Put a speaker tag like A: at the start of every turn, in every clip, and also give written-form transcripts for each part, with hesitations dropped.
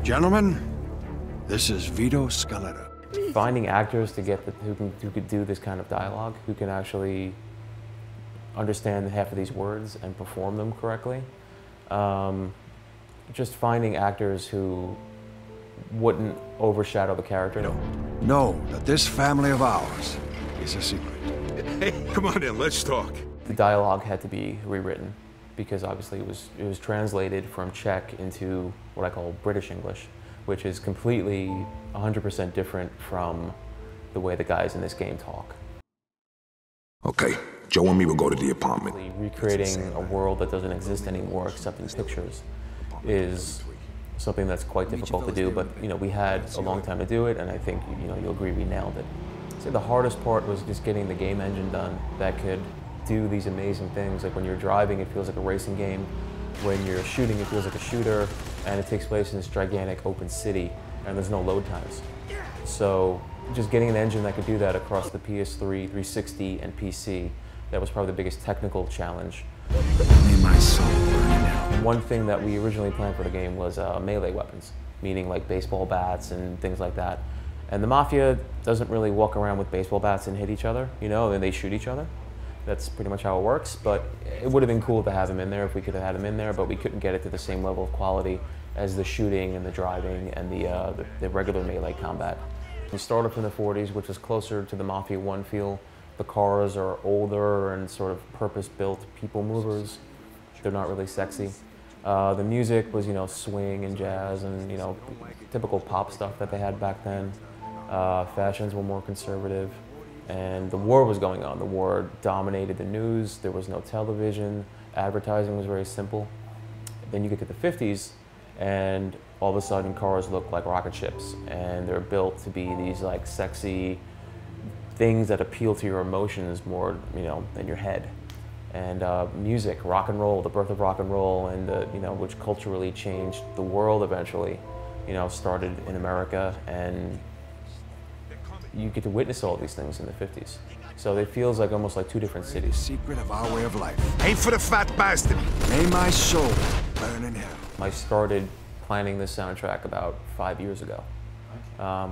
A: Gentlemen, this is Vito Scalici.
B: Finding actors to get who could do this kind of dialogue, who can actually understand half of these words and perform them correctly. Just finding actors who wouldn't overshadow the character.
A: Know that this family of ours is a secret.
C: Hey, come on in, let's talk.
B: The dialogue had to be rewritten because obviously it was translated from Czech into what I call British English, which is completely 100% different from the way the guys in this game talk.
D: Okay, Joe and me will go to the apartment.
B: Recreating a world that doesn't exist anymore except in pictures is something that's quite difficult to do, but we had a long time to do it, and I think you'll agree we nailed it. I'd say the hardest part was just getting the game engine done that could do these amazing things. Like when you're driving, it feels like a racing game. When you're shooting, it feels like a shooter, and it takes place in this gigantic open city, and there's no load times. So just getting an engine that could do that across the PS3, 360, and PC, that was probably the biggest technical challenge. One thing that we originally planned for the game was melee weapons, meaning like baseball bats and things like that. And the Mafia doesn't really walk around with baseball bats and hit each other, and they shoot each other. That's pretty much how it works, but it would have been cool to have him in there if we could have had him in there, but we couldn't get it to the same level of quality as the shooting and the driving and the regular melee combat. We started from the 40s, which is closer to the Mafia 1 feel. The cars are older and sort of purpose-built people movers. They're not really sexy. The music was, swing and jazz and, typical pop stuff that they had back then. Fashions were more conservative. And the war was going on. The war dominated the news. There was no television. Advertising was very simple. Then you get to the 50s, and all of a sudden cars look like rocket ships, and they're built to be these like sexy things that appeal to your emotions more, than your head. And music, rock and roll, the birth of rock and roll, and which culturally changed the world eventually, started in America, and you get to witness all these things in the 50s. So it feels like almost like two different cities.
A: Secret of our way of life.
C: Ain't for the fat bastard.
A: May my soul burn in hell.
B: I started planning this soundtrack about 5 years ago.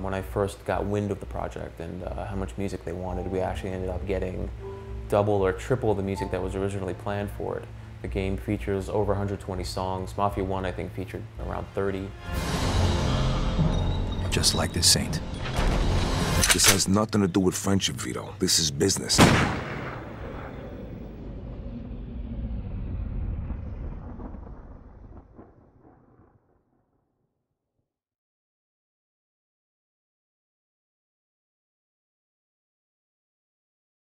B: When I first got wind of the project and how much music they wanted, we actually ended up getting double or triple the music that was originally planned for it. The game features over 120 songs. Mafia 1, I think, featured around 30.
D: Just like this saint. This has nothing to do with friendship, Vito. This is business.